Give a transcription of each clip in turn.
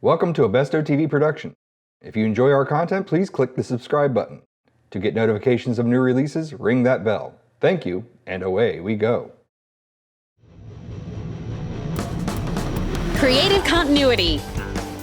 Welcome to a Bestow TV production. If you enjoy our content, please click the subscribe button. To get notifications of new releases, ring that bell. Thank you, and away we go. Creative continuity.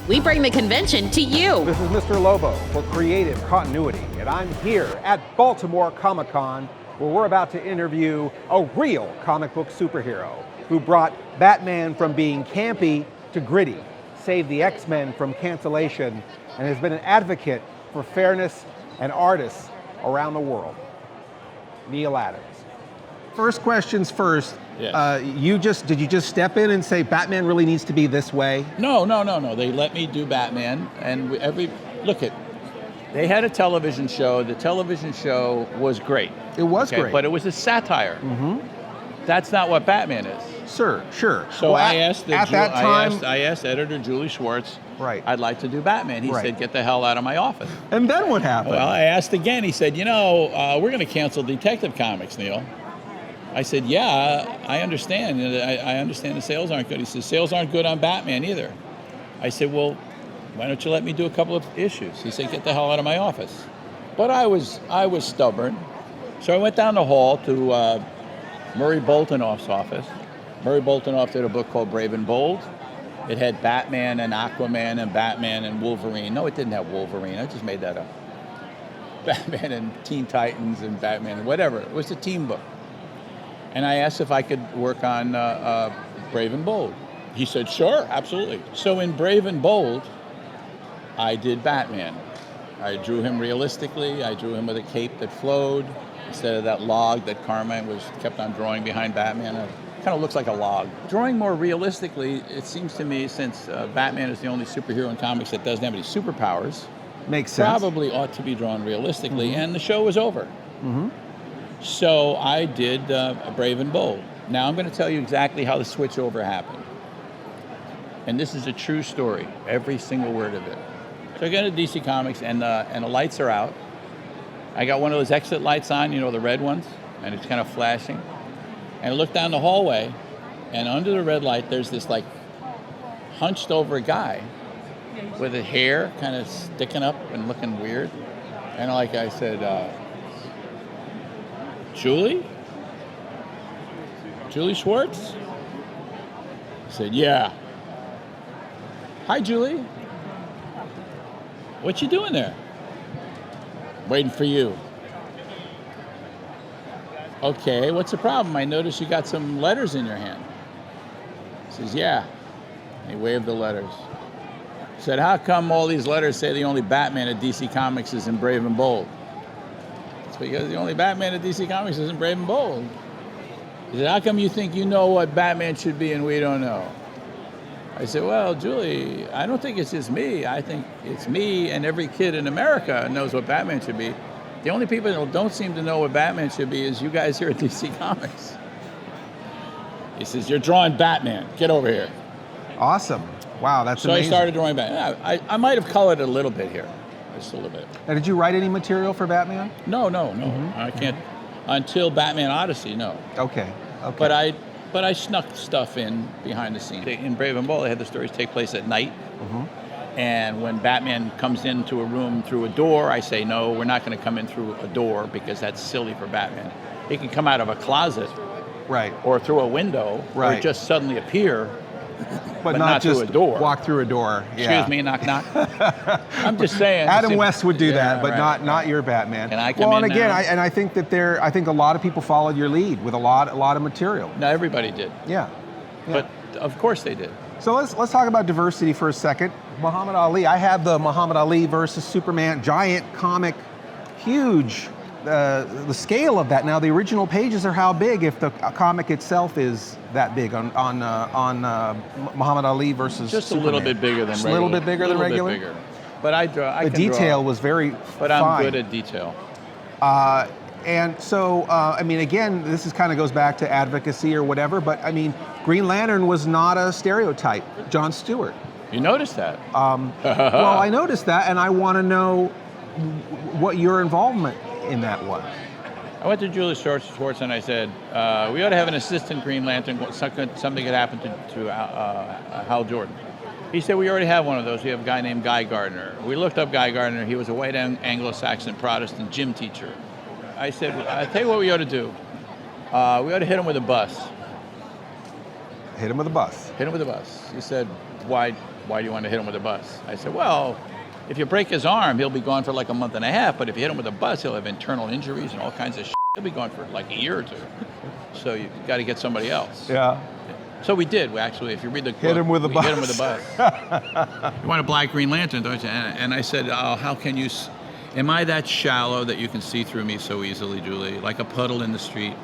We bring the convention to you. This is Mr. Lobo for Creative Continuity, and I'm here at Baltimore Comic-Con, where we're about to interview a real comic book superhero who brought Batman from being campy to gritty, saved the X-Men from cancellation, and has been an advocate for fairness and artists around the world. Neal Adams. First questions first. Yes. Did you just step in and say Batman really needs to be this way? No. They let me do Batman, and they had a television show. The television show was great. It was great. But it was a satire. Mm-hmm. That's not what Batman is. Sure. So I asked editor Julie Schwartz, right, I'd like to do Batman. He said, get the hell out of my office. And then what happened? Well, I asked again. He said, we're going to cancel Detective Comics, Neal. I said, yeah, I understand. I understand the sales aren't good. He said, sales aren't good on Batman either. I said, well, why don't you let me do a couple of issues? He said, get the hell out of my office. But I was stubborn. So I went down the hall to Murray Boltinoff's office. Murray Boltinoff did a book called Brave and Bold. It had Batman and Aquaman and Batman and Wolverine. No, it didn't have Wolverine. I just made that up. Batman and Teen Titans and Batman and whatever. It was a team book. And I asked if I could work on Brave and Bold. He said, sure, absolutely. So in Brave and Bold, I did Batman. I drew him realistically. I drew him with a cape that flowed instead of that log that Carmine kept on drawing behind Batman. It kind of looks like a log. Drawing more realistically, it seems to me, since Batman is the only superhero in comics that doesn't have any superpowers, makes sense. Probably ought to be drawn realistically, and the show was over. Mm-hmm. So I did Brave and Bold. Now I'm going to tell you exactly how the switch over happened. And this is a true story, every single word of it. So I go to DC Comics and the lights are out. I got one of those exit lights on, the red ones, and it's kind of flashing. And I look down the hallway, and under the red light, there's this hunched over guy with his hair kind of sticking up and looking weird. And I said, Julie Schwartz? I said, yeah. Hi, Julie. What you doing there? Waiting for you. Okay, what's the problem? I noticed you got some letters in your hand. He says, yeah. And he waved the letters. He said, how come all these letters say the only Batman at DC Comics is in Brave and Bold? It's because the only Batman at DC Comics is in Brave and Bold. He said, how come you think you know what Batman should be and we don't know? I said, well, Julie, I don't think it's just me. I think it's me and every kid in America knows what Batman should be. The only people that don't seem to know what Batman should be is you guys here at DC Comics. He says, you're drawing Batman. Get over here. Awesome. Wow, that's amazing. So I started drawing Batman. I might have colored a little bit here. Just a little bit. Now, did you write any material for Batman? No. Mm-hmm. I can't. Until Batman Odyssey, no. Okay. But I snuck stuff in behind the scenes. In Brave and Bold, I had the stories take place at night. Mm-hmm. And when Batman comes into a room through a door, I say, no, we're not going to come in through a door because that's silly for Batman. He can come out of a closet, right, or through a window, right, or just suddenly appear, but not just through a door. Walk through a door. Excuse me, knock, knock. I'm just saying. Adam West would do that, but not your Batman. Can I come in and again, now? I think that I think a lot of people followed your lead with a lot of material. No, everybody did. Yeah. But of course they did. So let's talk about diversity for a second. Muhammad Ali. I have the Muhammad Ali versus Superman giant comic, huge. The scale of that. Now the original pages are how big if the comic itself is that big on Muhammad Ali versus just Superman. A little bit bigger than just regular. A little bit bigger than regular? Bit bigger. But I the detail was very But fine. I'm good at detail. And so, again, this is kind of goes back to advocacy or whatever, but Green Lantern was not a stereotype. John Stewart. You noticed that? Well, I noticed that, and I want to know what your involvement in that was. I went to Julie Schwartz and I said, we ought to have an assistant Green Lantern. Something could happen to Hal Jordan. He said, we already have one of those. We have a guy named Guy Gardner. We looked up Guy Gardner. He was a white Anglo-Saxon Protestant gym teacher. I said, I'll tell you what we ought to do. We ought to hit him with a bus. Hit him with a bus. Hit him with a bus. He said, why do you want to hit him with a bus? I said, well, if you break his arm, he'll be gone for like a month and a half. But if you hit him with a bus, he'll have internal injuries and all kinds of shit. He'll be gone for like a year or two. So you've got to get somebody else. Yeah. So we did. We actually, if you read the book, hit him with a bus. Hit him with a bus. You want a black Green Lantern, don't you? And I said, oh, how can you, am I that shallow that you can see through me so easily, Julie? Like a puddle in the street?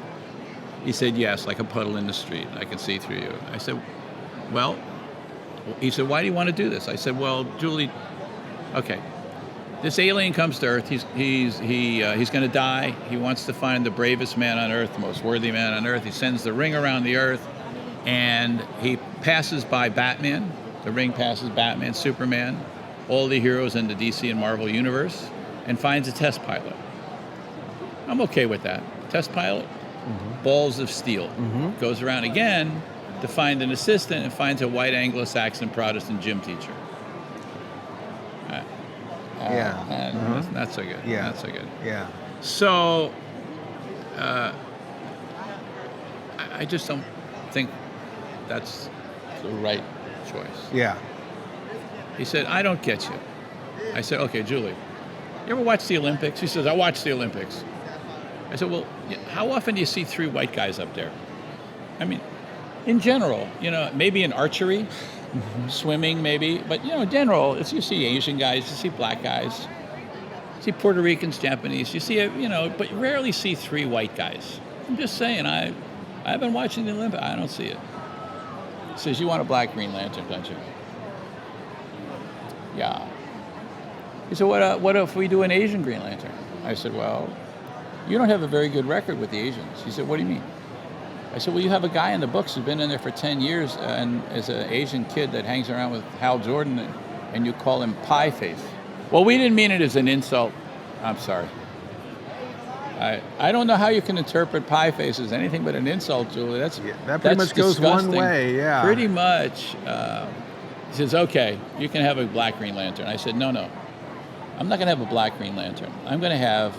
He said, yes, like a puddle in the street. I can see through you. I said, well, he said, why do you want to do this? I said, well, Julie, okay. This alien comes to Earth. He's going to die. He wants to find the bravest man on Earth, the most worthy man on Earth. He sends the ring around the Earth, and he passes by Batman. The ring passes Batman, Superman, all the heroes in the DC and Marvel universe, and finds a test pilot. I'm okay with that. Test pilot, balls of steel. Goes around again to find an assistant and finds a white Anglo-Saxon Protestant gym teacher. And not so good. Yeah. Not so good. Yeah. So, I just don't think that's the right choice. Yeah. He said, I don't get you. I said, okay, Julie, you ever watch the Olympics? He says, I watch the Olympics. I said, well, how often do you see three white guys up there? I mean, in general, maybe in archery, swimming maybe, but in general, you see Asian guys, you see black guys, you see Puerto Ricans, Japanese, you see, but you rarely see three white guys. I'm just saying, I've been watching the Olympics, I don't see it. He says, you want a black Green Lantern, don't you? Yeah. He said, what if we do an Asian Green Lantern? I said, well, you don't have a very good record with the Asians. He said, what do you mean? I said, well, you have a guy in the books who's been in there for 10 years and is an Asian kid that hangs around with Hal Jordan, and you call him Pie Face. Well, we didn't mean it as an insult. I'm sorry. I don't know how you can interpret Pie Face as anything but an insult, Julie. That pretty much goes one way, yeah. Pretty much. He says, okay, you can have a black Green Lantern. I said, no. I'm not going to have a black Green Lantern. I'm going to have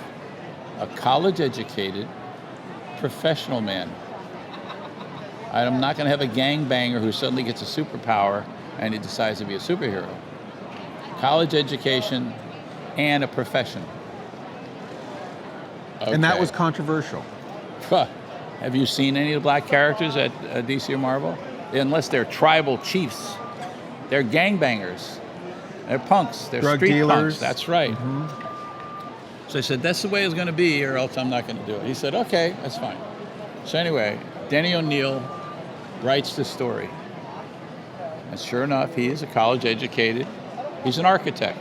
a college-educated professional man. I'm not going to have a gangbanger who suddenly gets a superpower and he decides to be a superhero. College education and a profession. Okay. And that was controversial. Have you seen any of the black characters at DC or Marvel? Unless they're tribal chiefs. They're gangbangers. They're punks. They're drug street dealers. punks. That's right. So I said, that's the way it's going to be, or else I'm not going to do it. He said, okay, that's fine. So anyway, Denny O'Neil writes the story. And sure enough, he is a college-educated. He's an architect.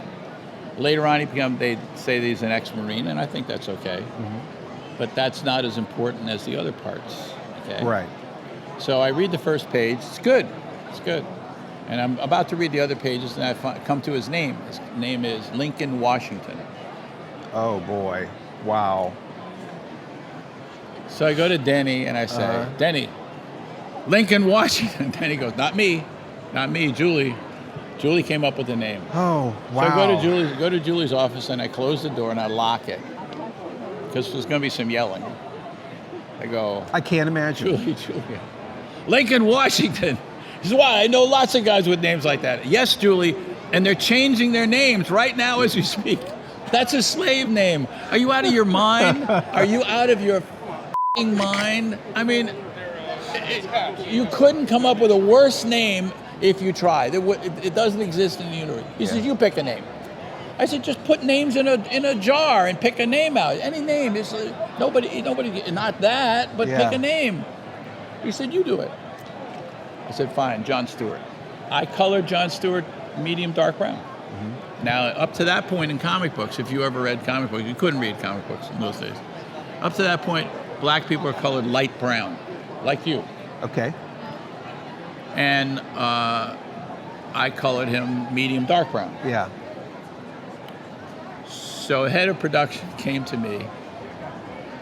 Later on, they say that he's an ex-Marine, and I think that's okay. But that's not as important as the other parts. Okay? Right. So I read the first page. It's good. It's good. And I'm about to read the other pages, and I come to his name. His name is Lincoln Washington. Oh, boy. Wow. So I go to Denny, and I say, Denny, Lincoln Washington. Denny goes, not me, Julie. Julie came up with the name. Oh, wow. So I go to Julie's office, and I close the door, and I lock it. Because there's going to be some yelling. I go, I can't imagine. Julie. Lincoln Washington. He says, why? I know lots of guys with names like that. Yes, Julie, and they're changing their names right now as we speak. That's a slave name. Are you out of your mind? Are you out of your mind? I mean, you couldn't come up with a worse name if you tried. It doesn't exist in the universe. He says, you pick a name. I said, just put names in a jar and pick a name out. Any name. It's nobody, not that, but pick a name. He said, you do it. I said, fine, John Stewart. I colored John Stewart medium dark brown. Now, up to that point in comic books, if you ever read comic books, you couldn't read comic books in those days. Up to that point, black people are colored light brown, like you. Okay. And I colored him medium dark brown. Yeah. So a head of production came to me,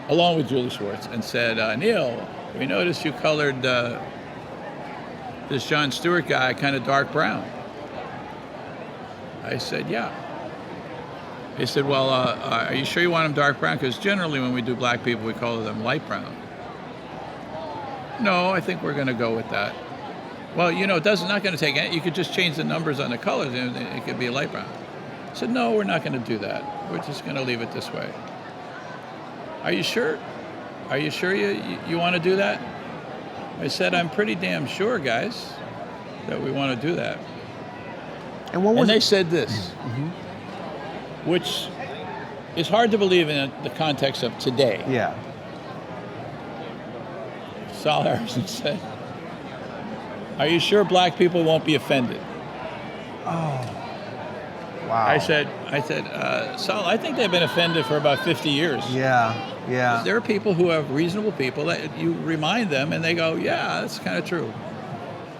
along with Julie Schwartz, and said, Neal, we noticed you colored this John Stewart guy kind of dark brown. I said, yeah. He said, well, are you sure you want them dark brown? Because generally when we do black people, we call them light brown. No, I think we're going to go with that. Well, you know, it's not going to take any, you could just change the numbers on the colors and it could be a light brown. I said, no, we're not going to do that. We're just going to leave it this way. Are you sure? Are you sure you want to do that? I said, I'm pretty damn sure, guys, that we want to do that. And what was and they said this, which is hard to believe in the context of today. Yeah. Sal Harrison said, are you sure black people won't be offended? Oh. Wow. I said, Sal, I think they've been offended for about 50 years. Yeah. There are people who are reasonable people that you remind them and they go, yeah, that's kind of true.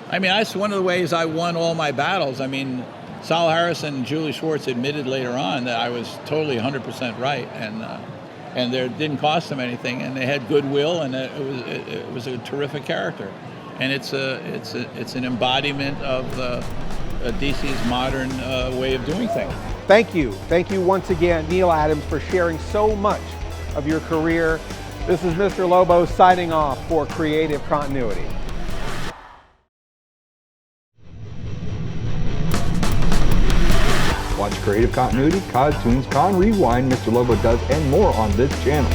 I mean, that's one of the ways I won all my battles. I mean, Sal Harrison and Julie Schwartz admitted later on that I was totally 100% right, and it didn't cost them anything, and they had goodwill, and it was a terrific character, and it's an embodiment of DC's modern way of doing things. Thank you once again, Neal Adams, for sharing so much of your career. This is Mr. Lobo signing off for Creative Continuity. Watch Creative Continuity, Cartoons, Con Rewind, Mr. Lobo Does, and more on this channel.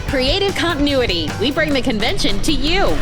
Creative Continuity. We bring the convention to you.